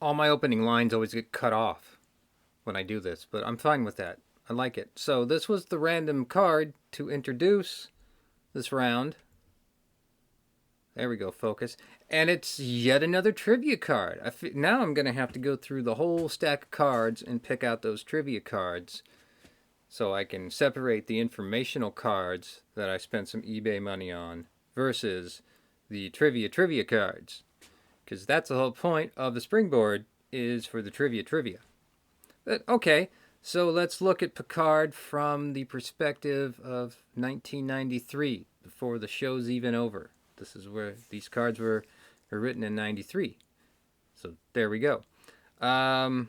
all my opening lines always get cut off when I do this, but I'm fine with that. I like it. So this was the random card to introduce this round. There we go, focus. And it's yet another trivia card. Now I'm going to have to go through the whole stack of cards and pick out those trivia cards so I can separate the informational cards that I spent some eBay money on versus the trivia cards. Because that's the whole point of the Springboard, is for the trivia. But okay, so let's look at Picard from the perspective of 1993, before the show's even over. This is where these cards were written in 93. So there we go. All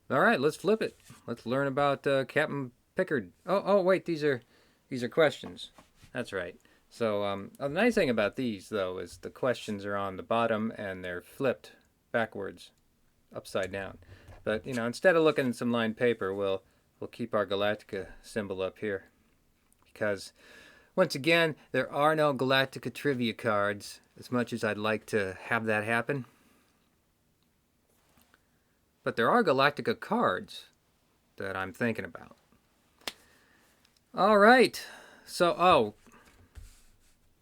right, let's flip it. Let's learn about Captain Picard. Oh, wait, these are questions. That's right. So the nice thing about these, though, is the questions are on the bottom and they're flipped backwards, upside down. But instead of looking at some lined paper, we'll keep our Galactica symbol up here, because once again, there are no Galactica trivia cards, as much as I'd like to have that happen. But there are Galactica cards that I'm thinking about. All right. So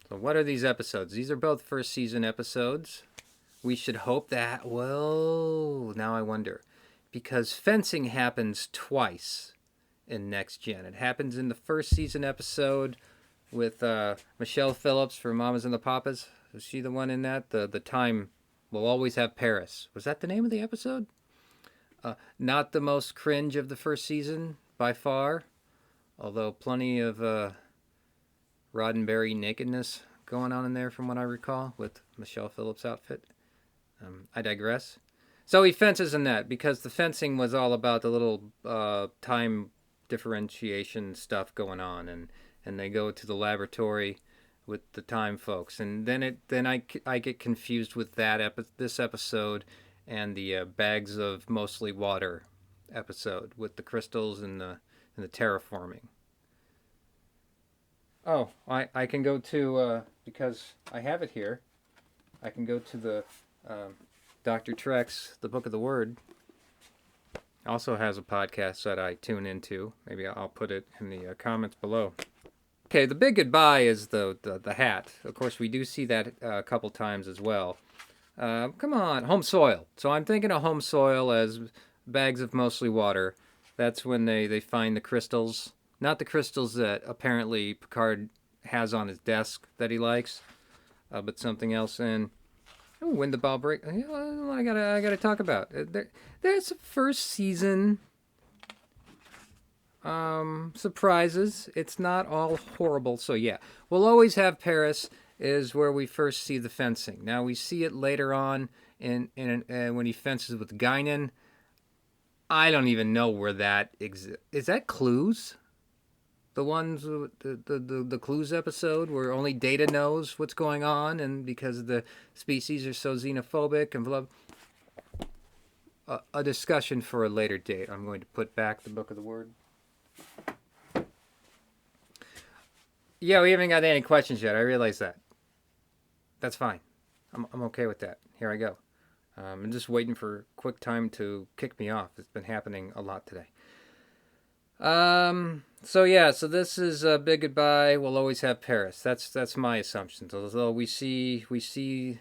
what are these episodes? These are both first season episodes. We should hope that, well, now I wonder. Because fencing happens twice in Next Gen. It happens in the first season episode with Michelle Phillips for Mamas and the Papas. Was she the one in that? The time will always have Paris. Was that the name of the episode? Not the most cringe of the first season by far, although plenty of Roddenberry nakedness going on in there from what I recall with Michelle Phillips' outfit. I digress. So he fences in that because the fencing was all about the little time differentiation stuff going on, and they go to the laboratory with the time folks, and then I get confused with this episode and the bags of mostly water episode with the crystals and the terraforming. Oh, I can go to because I have it here. I can go to the Dr. Trek's The Book of the Word. Also has a podcast that I tune into. Maybe I'll put it in the comments below. Okay, the big goodbye is the hat. Of course, we do see that a couple times as well. Come on, home soil. So I'm thinking of home soil as bags of mostly water. That's when they find the crystals. Not the crystals that apparently Picard has on his desk that he likes, but something else. And when the ball break, I gotta talk about. There's first season surprises. It's not all horrible. So yeah, we'll always have Paris is where we first see the fencing. Now we see it later on in when he fences with Guinan. I don't even know where that exists. Is that Clues? The ones, the Clues episode where only Data knows what's going on, and because the species are so xenophobic and blah. A discussion for a later date. I'm going to put back the Book of the Word. Yeah, we haven't got any questions yet. I realize that. That's fine. I'm okay with that. Here I go. I'm just waiting for quick time to kick me off. It's been happening a lot today. So this is a big goodbye. We'll always have Paris. That's my assumptions. Although we see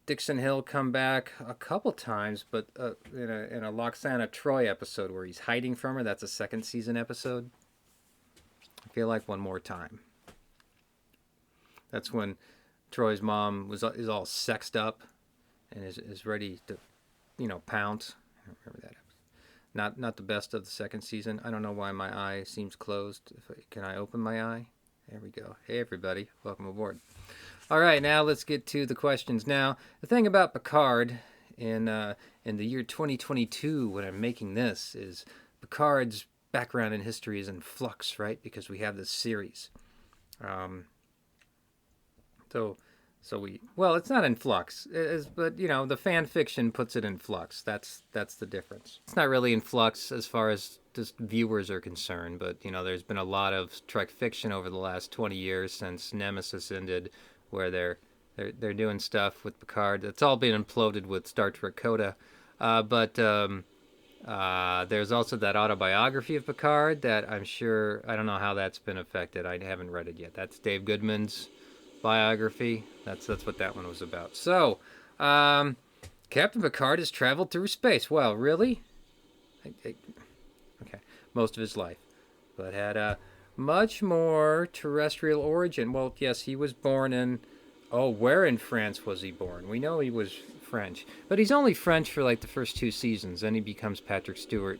Dixon Hill come back a couple times, but in a Loxana Troy episode where he's hiding from her. That's a second season episode. I feel like one more time. That's when Troy's mom is all sexed up and is ready to, pounce. I don't remember that episode. Not the best of the second season. I don't know why my eye seems closed. Can I open my eye? There we go. Hey, everybody. Welcome aboard. All right, now let's get to the questions. Now, the thing about Picard in the year 2022 when I'm making this is Picard's background in history is in flux, right? Because we have this series. It's not in flux, but the fan fiction puts it in flux. That's the difference. It's not really in flux as far as just viewers are concerned, but there's been a lot of Trek fiction over the last 20 years since Nemesis ended, where they're doing stuff with Picard. It's all been imploded with Star Trek Coda. But there's also that autobiography of Picard that I'm sure, I don't know how that's been affected. I haven't read it yet. That's Dave Goodman's biography. That's what that one was about. So, Captain Picard has traveled through space. Well, really? Okay, most of his life, but had a much more terrestrial origin. Well, yes, he was born in. Oh, where in France was he born? We know he was French, but he's only French for like the first 2 seasons. Then he becomes Patrick Stewart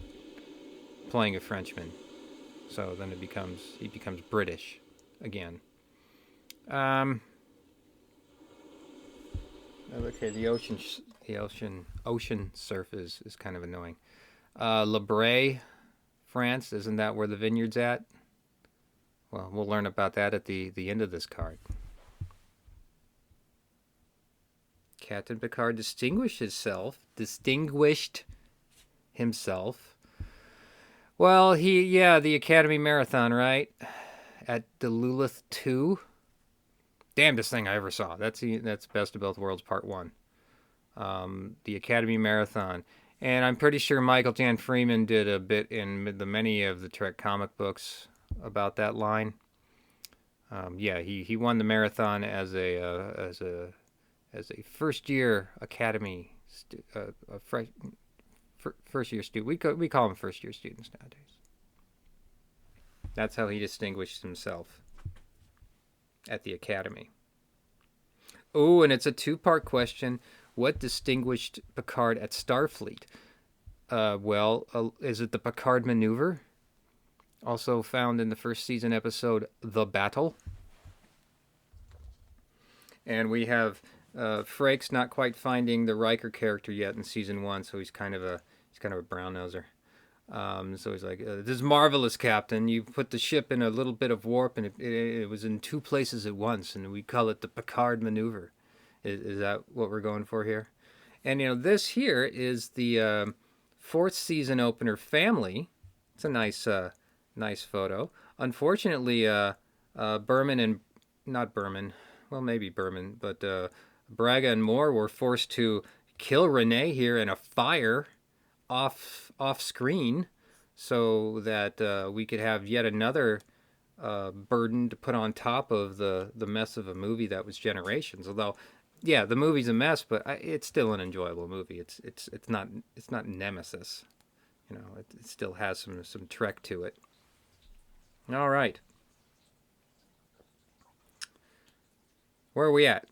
playing a Frenchman. So then he becomes British again. Okay, the ocean surf is kind of annoying. Le Bray, France, isn't that where the vineyard's at? Well, we'll learn about that at the end of this card. Captain Picard distinguished himself. Well, the Academy Marathon, right? At the Lulith 2. Damnedest thing I ever saw. That's Best of Both Worlds Part 1. The Academy Marathon. And I'm pretty sure Michael Jan Freeman did a bit in the many of the Trek comic books about that line. He won the marathon as a first year Academy first year student. We call them first year students nowadays. That's how he distinguished himself at the Academy. Oh, and it's a 2-part question. What distinguished Picard at Starfleet? Is it the Picard maneuver? Also found in the first season episode, The Battle. And we have Frakes not quite finding the Riker character yet in season 1, so he's kind of a brown noser. So he's like, "This is marvelous, Captain. You put the ship in a little bit of warp, and it was in 2 places at once, and we call it the Picard maneuver." Is that what we're going for here? And this here is the 4th season opener family. It's a nice photo. Unfortunately, Berman and not Berman, well maybe Berman, but Braga and Moore were forced to kill Renee here in a fire off screen, so that we could have yet another burden to put on top of the mess of a movie that was Generations. Although, yeah, the movie's a mess, but it's still an enjoyable movie. It's not Nemesis, it still has some Trek to it. All right, where are we at?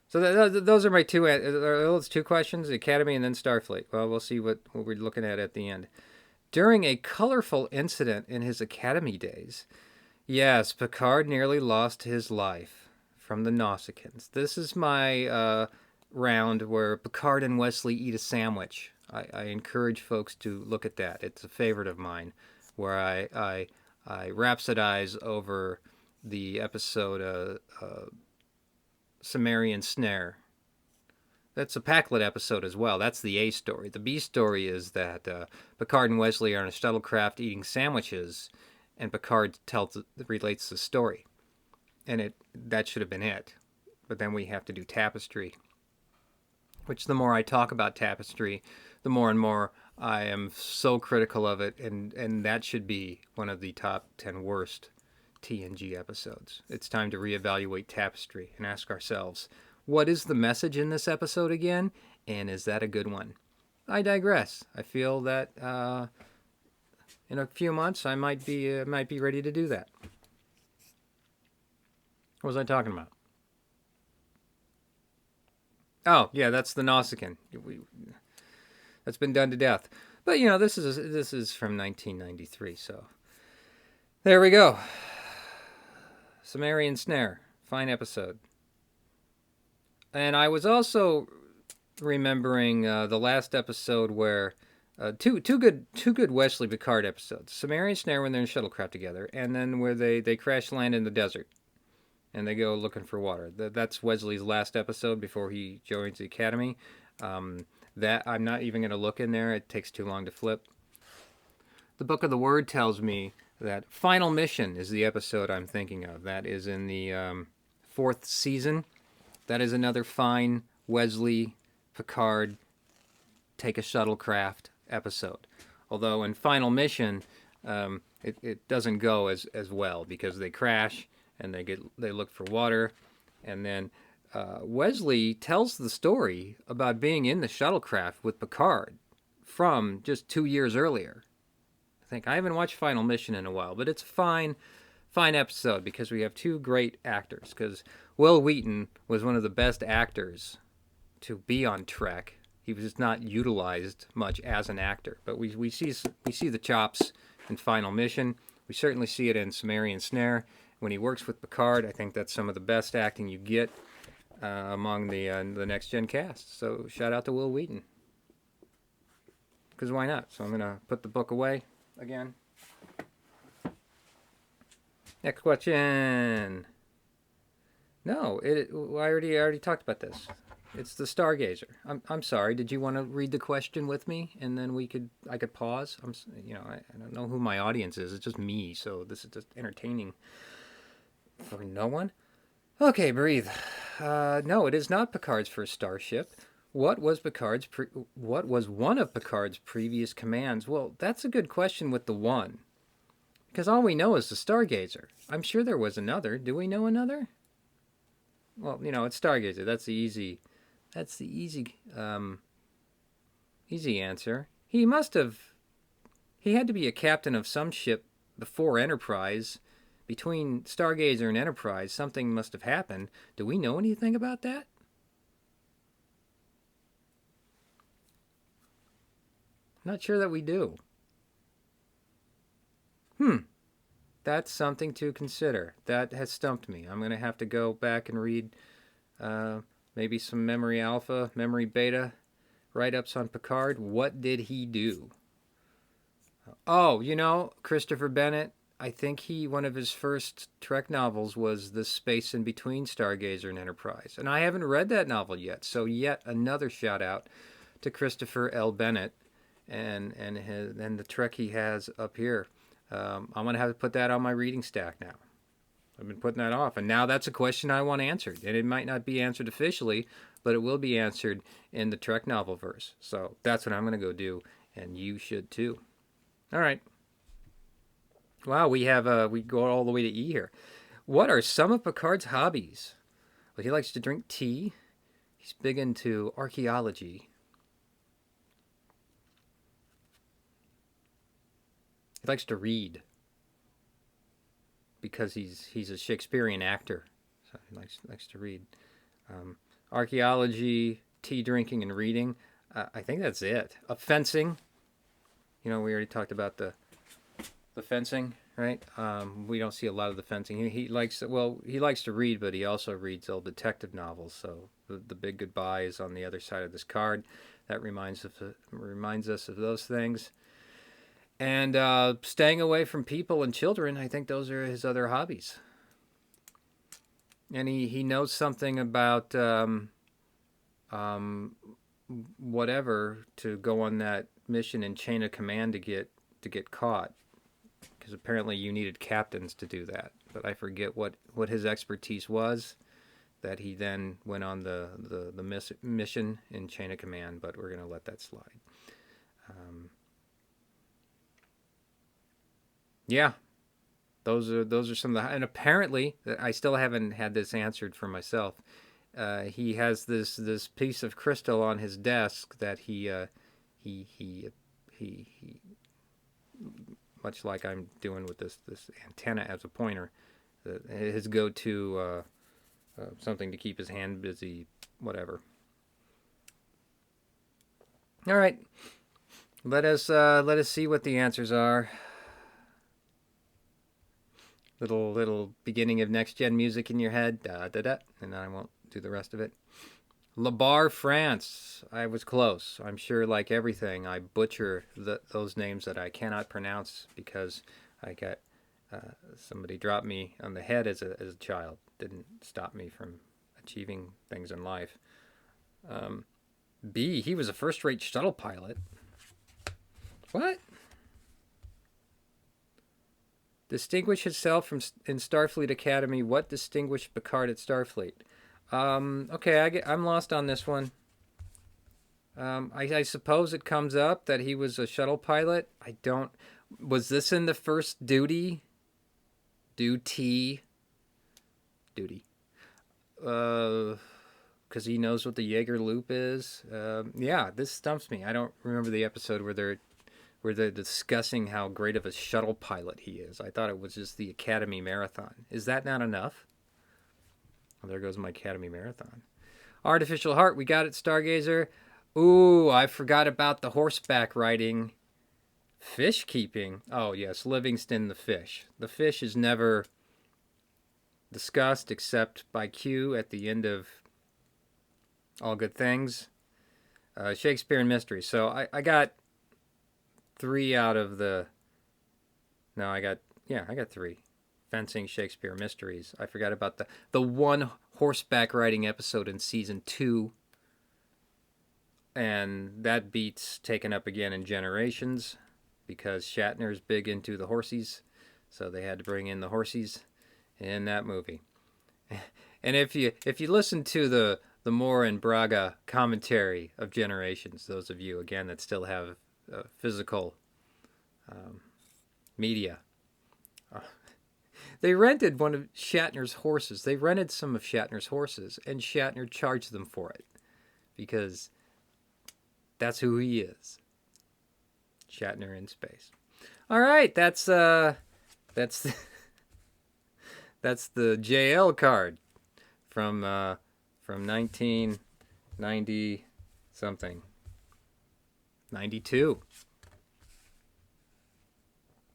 So those are my those 2 questions: the Academy and then Starfleet. Well, we'll see what we're looking at the end. During a colorful incident in his Academy days, yes, Picard nearly lost his life from the Nausicaans. This is my round where Picard and Wesley eat a sandwich. I encourage folks to look at that. It's a favorite of mine, where I rhapsodize over the episode Sumerian Snare. That's a Packlet episode as well. That's the A story. The B story is that Picard and Wesley are on a shuttlecraft eating sandwiches, and Picard relates the story. And that should have been it. But then we have to do Tapestry, which the more I talk about Tapestry, the more and more I am so critical of it, and that should be one of the top 10 worst TNG episodes. It's time to reevaluate Tapestry and ask ourselves, what is the message in this episode again, and is that a good one? I digress. I feel that in a few months I might be ready to do that. What was I talking about? Oh, yeah, that's the Nausicaan. That's been done to death. But this is from 1993, so there we go. Sumerian Snare, fine episode. And I was also remembering the last episode where two good Wesley Picard episodes. Sumerian Snare when they're in shuttlecraft together, and then where they crash land in the desert and they go looking for water. That's Wesley's last episode before he joins the Academy. That I'm not even going to look in there. It takes too long to flip. The Book of the Word tells me that Final Mission is the episode I'm thinking of. That is in the 4th season. That is another fine Wesley Picard take a shuttlecraft episode. Although in Final Mission, it doesn't go as well because they crash and they look for water, and then Wesley tells the story about being in the shuttlecraft with Picard from just 2 years earlier. I haven't watched Final Mission in a while, but it's a fine episode because we have two great actors. Because Wil Wheaton was one of the best actors to be on Trek. He was just not utilized much as an actor, but we see the chops in Final Mission. We certainly see it in Sumerian Snare. When he works with Picard, I think that's some of the best acting you get among the Next Gen cast. So shout out to Wil Wheaton. Because why not? So I'm going to put the book away again. Next question. No, I already talked about this. It's the Stargazer. I'm sorry. Did you want to read the question with me, and then I could pause? I don't know who my audience is. It's just me, so this is just entertaining for no one. Okay, breathe. No, it is not Picard's first starship. What was one of Picard's previous commands? Well, that's a good question with the one, because all we know is the Stargazer. I'm sure there was another. Do we know another? Well, it's Stargazer. That's the easy answer. He had to be a captain of some ship before Enterprise. Between Stargazer and Enterprise, something must have happened. Do we know anything about that? Not sure that we do. That's something to consider. That has stumped me. I'm going to have to go back and read maybe some Memory Alpha, Memory Beta write-ups on Picard. What did he do? Oh, Christopher Bennett, I think one of his first Trek novels was The Space in Between Stargazer and Enterprise. And I haven't read that novel yet, so yet another shout-out to Christopher L. Bennett and the Trek he has up here. I'm going to have to put that on my reading stack now. I've been putting that off, and now that's a question I want answered. And it might not be answered officially, but it will be answered in the Trek novel verse. So that's what I'm going to go do, and you should too. All right. Wow, we go all the way to E here. What are some of Picard's hobbies? Well, he likes to drink tea. He's big into archaeology. He likes to read because he's a Shakespearean actor, so he likes to read. Archaeology, tea drinking, and reading. I think that's it. Fencing. We already talked about the fencing, right? We don't see a lot of the fencing. He likes to read, but he also reads old detective novels. So the Big Goodbye is on the other side of this card. That reminds us of those things. And staying away from people and children, I think those are his other hobbies. And he knows something about whatever to go on that mission in Chain of Command to get caught. Because apparently you needed captains to do that. But I forget what his expertise was, that he then went on the mission in Chain of Command, but we're going to let that slide. Yeah, those are some of the, and apparently I still haven't had this answered for myself. He has this piece of crystal on his desk that he much like I'm doing with this antenna as a pointer, his go-to something to keep his hand busy, whatever. All right, let us see what the answers are. Little beginning of Next Gen music in your head, da da da, and then I won't do the rest of it. La Barre, France. I was close. I'm sure, like everything, I butcher those names that I cannot pronounce because I got somebody dropped me on the head as a child. Didn't stop me from achieving things in life. B. He was a first-rate shuttle pilot. What? Distinguish himself in Starfleet Academy. What distinguished Picard at Starfleet? Okay, I'm lost on this one. I suppose it comes up that he was a shuttle pilot. I don't. Was this in the first duty? Duty. Because he knows what the Jaeger loop is. Yeah, this stumps me. I don't remember the episode where they're discussing how great of a shuttle pilot he is. I thought it was just the Academy Marathon. Is that not enough? Well, there goes my Academy Marathon. Artificial Heart, we got it, Stargazer. Ooh, I forgot about the horseback riding. Fish keeping. Oh, yes, Livingston the fish. The fish is never discussed except by Q at the end of All Good Things. Shakespeare and Mystery. So I got 3 out of the... No, I got 3. Fencing, Shakespeare, Mysteries. I forgot about the one horseback riding episode in season 2. And that beats taken up again in Generations because Shatner's big into the horsies. So they had to bring in the horsies in that movie. And if you listen to the Moore and Braga commentary of Generations, those of you, again, that still have physical media, they rented one of Shatner's horses. They rented some of Shatner's horses, and Shatner charged them for it because that's who he is. Shatner in space. All right, that's the JL card from 1990 something. 92.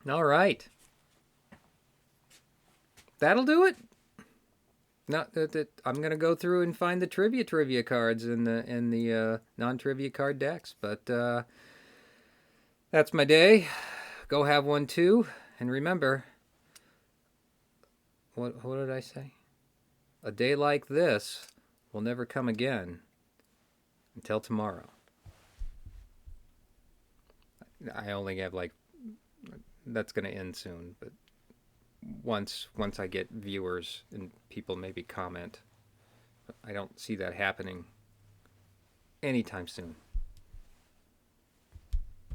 All right. That'll do it. Not that I'm gonna go through and find the trivia cards in the non-trivia card decks, but that's my day. Go have one too, and remember, what did I say? A day like this will never come again until tomorrow. I only have that's gonna end soon, but once I get viewers and people maybe comment, I don't see that happening anytime soon.